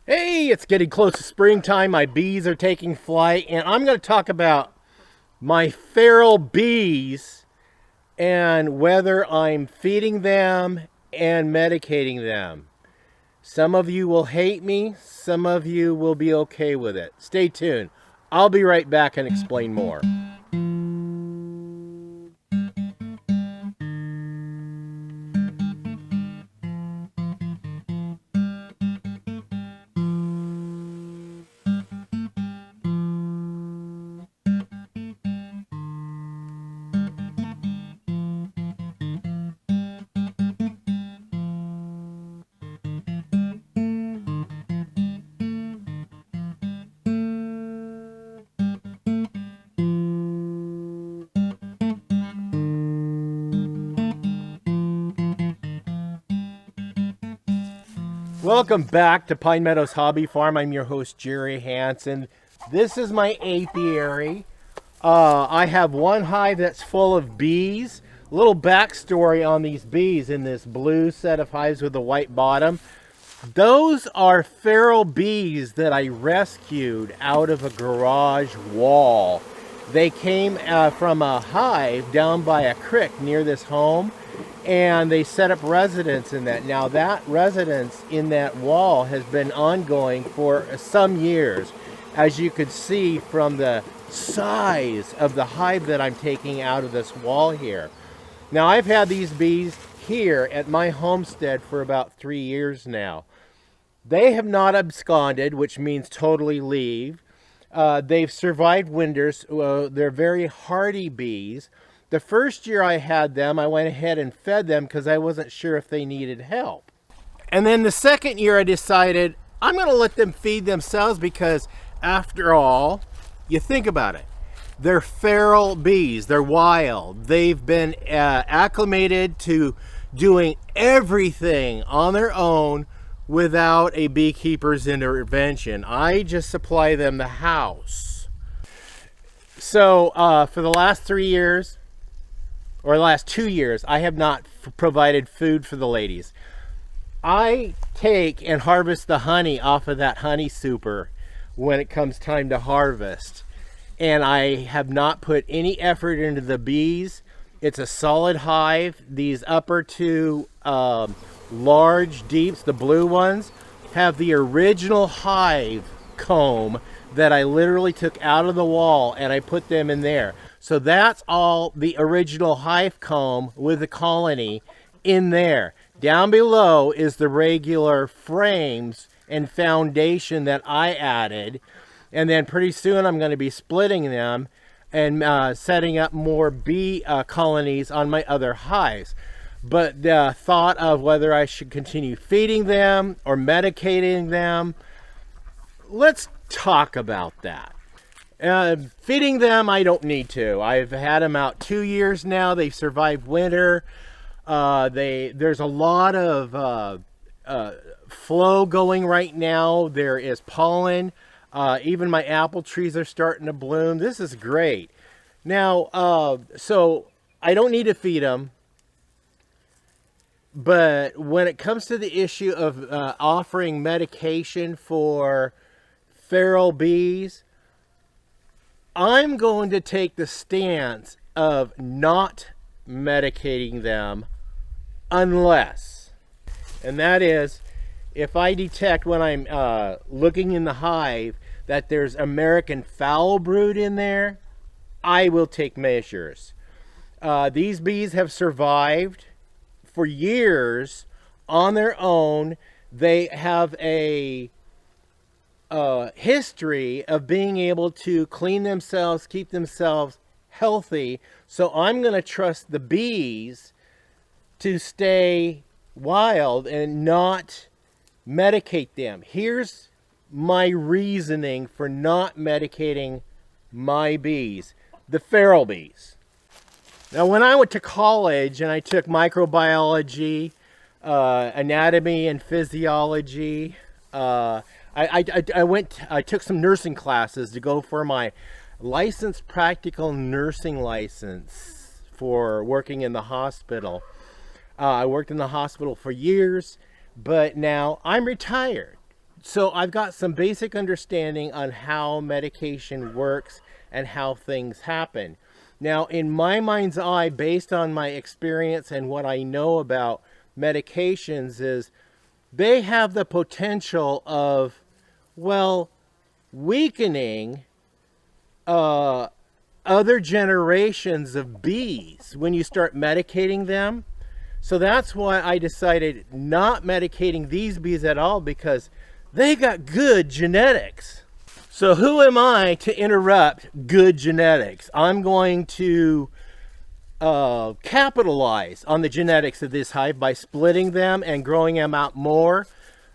Hey, it's getting close to springtime. My bees are taking flight, and I'm going to talk about my feral bees and whether I'm feeding them and medicating them. Some of you will hate me, some of you will be okay with it. Stay tuned. I'll be right back and explain more. Welcome back to Pine Meadows Hobby Farm. I'm your host, Jerry Hansen. This is my apiary. I have one hive that's full of bees. A little backstory on these bees in this blue set of hives with a white bottom. Those are feral bees that I rescued out of a garage wall. They came from a hive down by a creek near this home, and they set up residence in that. Now that residence in that wall has been ongoing for some years, as you could see from the size of the hive that I'm taking out of this wall here. Now I've had these bees here at my homestead for about 3 years now. They have not absconded, which means totally leave. They've survived winters. They're very hardy bees. The first year I had them, I went ahead and fed them because I wasn't sure if they needed help. And then the second year I decided I'm going to let them feed themselves because, after all, you think about it. They're feral bees. They're wild. They've been acclimated to doing everything on their own without a beekeeper's intervention. I just supply them the house. So for the last 3 years, or the last 2 years, I have not provided food for the ladies. I take and harvest the honey off of that honey super when it comes time to harvest. And I have not put any effort into the bees. It's a solid hive. These upper two large deeps, the blue ones, have the original hive comb that I literally took out of the wall and I put them in there. So that's all the original hive comb with the colony in there. Down below is the regular frames and foundation that I added. And then pretty soon I'm going to be splitting them and setting up more bee colonies on my other hives. But the thought of whether I should continue feeding them or medicating them, let's talk about that. Feeding them, I don't need to. I've had them out 2 years now. They've survived winter. There's a lot of flow going right now. There is pollen. Even my apple trees are starting to bloom. This is great. Now, so I don't need to feed them. But when it comes to the issue of offering medication for feral bees, I'm going to take the stance of not medicating them unless, and that is, if I detect when I'm looking in the hive that there's American foul brood in there, I will take measures. These bees have survived for years on their own. They have a history of being able to clean themselves, keep themselves healthy. So I'm going to trust the bees to stay wild and not medicate them. Here's my reasoning for not medicating my bees, the feral bees. Now, when I went to college and I took microbiology, anatomy and physiology, I took some nursing classes to go for my licensed practical nursing license for working in the hospital. I worked in the hospital for years, but now I'm retired. So I've got some basic understanding on how medication works and how things happen. Now, in my mind's eye, based on my experience and what I know about medications, is they have the potential of, well, weakening other generations of bees when you start medicating them. So that's why I decided not medicating these bees at all, because they got good genetics. So who am I to interrupt good genetics? I'm going to capitalize on the genetics of this hive by splitting them and growing them out more.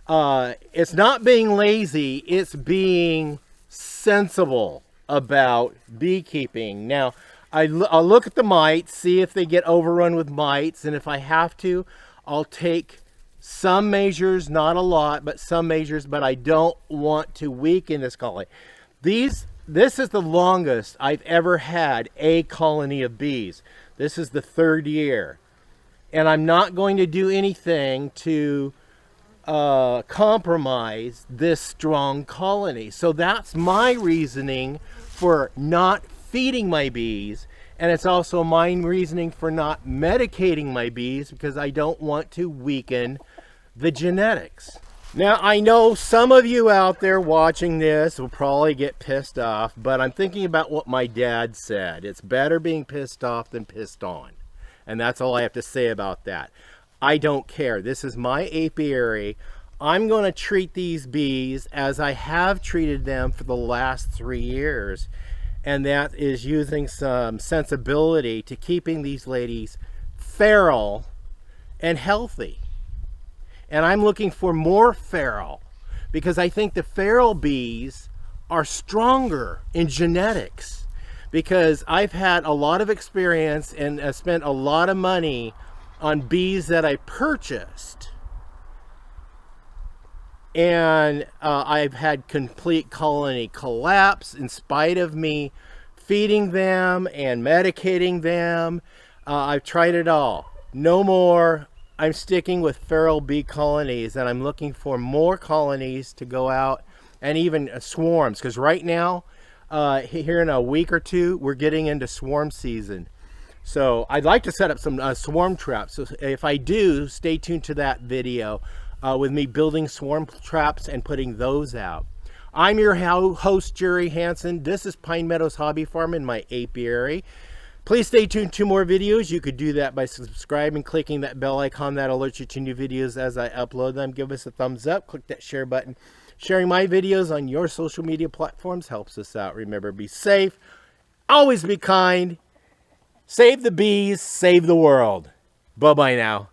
It's not being lazy, it's being sensible about beekeeping. Now, I'll look at the mites, see if they get overrun with mites, and if I have to, I'll take some measures, not a lot, but some measures, but I don't want to weaken this colony. This is the longest I've ever had a colony of bees. This is the 3rd year. And I'm not going to do anything to compromise this strong colony. So that's my reasoning for not feeding my bees. And it's also my reasoning for not medicating my bees, because I don't want to weaken the genetics. Now, I know some of you out there watching this will probably get pissed off, but I'm thinking about what my dad said. It's better being pissed off than pissed on. And that's all I have to say about that. I don't care. This is my apiary. I'm going to treat these bees as I have treated them for the last 3 years. And that is using some sensibility to keeping these ladies feral and healthy. And I'm looking for more feral, because I think the feral bees are stronger in genetics, because I've had a lot of experience and spent a lot of money on bees that I purchased. And I've had complete colony collapse in spite of me feeding them and medicating them. I've tried it all. No more. I'm sticking with feral bee colonies, and I'm looking for more colonies to go out, and even swarms, because right now, here in a week or two, we're getting into swarm season. So I'd like to set up some swarm traps. So if I do, stay tuned to that video with me building swarm traps and putting those out. I'm your host, Jerry Hansen. This is Pine Meadows Hobby Farm in my apiary. Please stay tuned to more videos. You could do that by subscribing, clicking that bell icon that alerts you to new videos as I upload them. Give us a thumbs up, click that share button. Sharing my videos on your social media platforms helps us out. Remember, be safe, always be kind, save the bees, save the world. Bye-bye now.